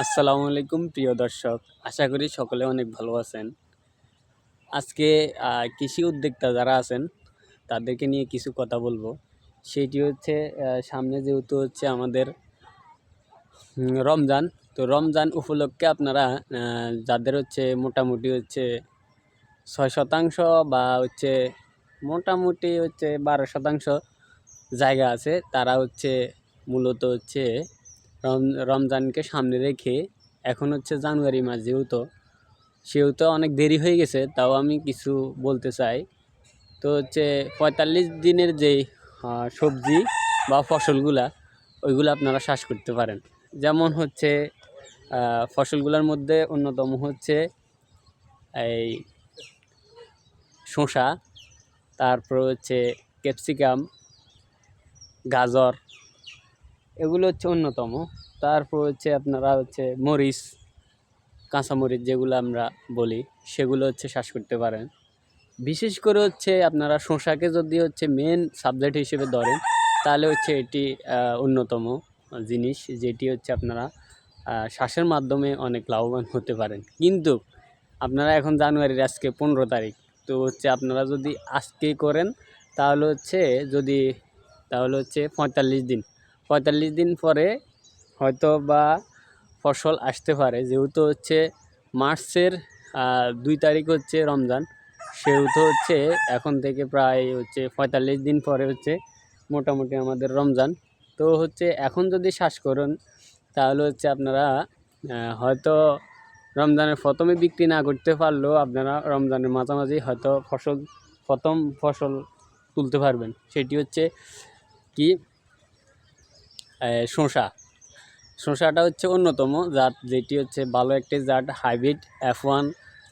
আসসালামু আলাইকুম প্রিয় দর্শক, আশা করি সকলে অনেক ভালো আছেন। আজকে কৃষি উদ্যোক্তা যারা আছেন তাদেরকে নিয়ে কিছু কথা বলবো। সেটি হচ্ছে সামনে যেহেতু হচ্ছে আমাদের রমজান, তো রমজান উপলক্ষে আপনারা যাদের হচ্ছে মোটামুটি হচ্ছে 6% বা হচ্ছে মোটামুটি হচ্ছে 12% জায়গা আছে, তারা হচ্ছে মূলত হচ্ছে রমজানকে সামনে রেখে এখন হচ্ছে জানুয়ারি মাস সেহেতু অনেক দেরি হয়ে গেছে, তাও আমি কিছু বলতে চাই। তো হচ্ছে 45 দিনের যেই সবজি বা ফসলগুলা ওইগুলো আপনারা চাষ করতে পারেন। যেমন হচ্ছে ফসলগুলোর মধ্যে অন্যতম হচ্ছে এই শসা, তারপর হচ্ছে ক্যাপসিকাম, গাজর, এগুলো হচ্ছে অন্যতম। তারপর হচ্ছে আপনারা হচ্ছে মরিচ, কাঁচামরিচ যেগুলো আমরা বলি, সেগুলো হচ্ছে চাষ করতে পারেন। বিশেষ করে হচ্ছে আপনারা শসাকে যদি হচ্ছে মেন সাবজেক্ট হিসেবে ধরেন, তাহলে হচ্ছে এটি অন্যতম জিনিস, যেটি হচ্ছে আপনারা চাষের মাধ্যমে অনেক লাভবান হতে পারেন। কিন্তু আপনারা এখন জানুয়ারির আজকে 15 তারিখ, তো হচ্ছে আপনারা যদি আজকে করেন তাহলে হচ্ছে তাহলে হচ্ছে 45 দিন পরে হয়তো বা ফসল আসতে পারে। যেহেতু হচ্ছে মার্চের 2 তারিখ হচ্ছে রমজান, সেহেতু হচ্ছে এখন থেকে প্রায় হচ্ছে 45 দিন পরে হচ্ছে মোটামুটি আমাদের রমজান। তো হচ্ছে এখন যদি চাষ করেন তাহলে হচ্ছে আপনারা হয়তো রমজানের প্রথমে বিক্রি না করতে পারলেও আপনারা রমজানের মাঝামাঝি হয়তো প্রথম ফসল তুলতে পারবেন। সেটি হচ্ছে কি, শসাটা হচ্ছে অন্যতম জাত, যেটি হচ্ছে ভালো একটি জাত, হাইব্রিড F1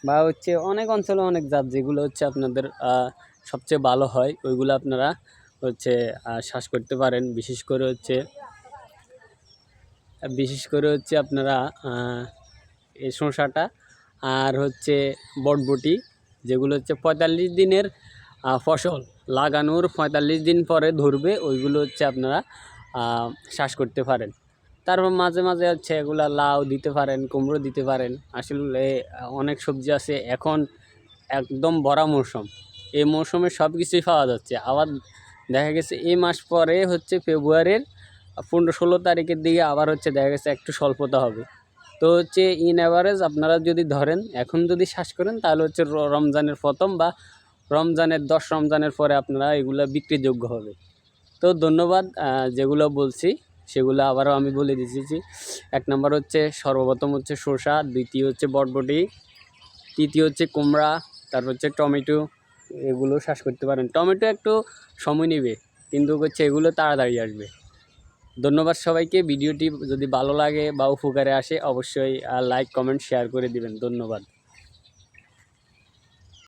বা হচ্ছে অনেক অঞ্চলে অনেক জাত যেগুলো হচ্ছে আপনাদের সবচেয়ে ভালো হয়, ওইগুলো আপনারা হচ্ছে চাষ করতে পারেন। বিশেষ করে হচ্ছে আপনারা এই শসাটা আর হচ্ছে বটবটি, যেগুলো হচ্ছে 45 দিনের ফসল, লাগানোর 45 দিন পরে ধরবে, ওইগুলো হচ্ছে আপনারা চাষ করতে পারেন। তারপর মাঝে মাঝে হচ্ছে এগুলা লাউ দিতে পারেন, কুমড়ো দিতে পারেন। আসলে অনেক সবজি আছে, এখন একদম ভরা মৌসুম, এই মৌসুমে সব কিছুই পাওয়া যাচ্ছে। আবার দেখা গেছে এই মাস পরে হচ্ছে ফেব্রুয়ারির 15-16 তারিখের দিকে আবার হচ্ছে দেখা গেছে একটু স্বল্পতা হবে। তো হচ্ছে ইন অ্যাভারেজ আপনারা যদি ধরেন এখন যদি চাষ করেন তাহলে হচ্ছে রমজানের প্রথম বা রমজানের পরে আপনারা এগুলো বিক্রিযোগ্য হবে। তো ধন্যবাদ। যেগুলো বলছি সেগুলো আবারও আমি বলে দিচ্ছি। 1 নম্বর হচ্ছে সর্বপ্রথম হচ্ছে শসা, দ্বিতীয় হচ্ছে বটবটি, তৃতীয় হচ্ছে কুমড়া, তারপর হচ্ছে টমেটো, এগুলো চাষ করতে পারেন। টমেটো একটু সময় নেবে, কিন্তু হচ্ছে এগুলো তাড়াতাড়ি আসবে। ধন্যবাদ সবাইকে। ভিডিওটি যদি ভালো লাগে বা উপকারে আসে অবশ্যই লাইক, কমেন্ট, শেয়ার করে দিবেন। ধন্যবাদ।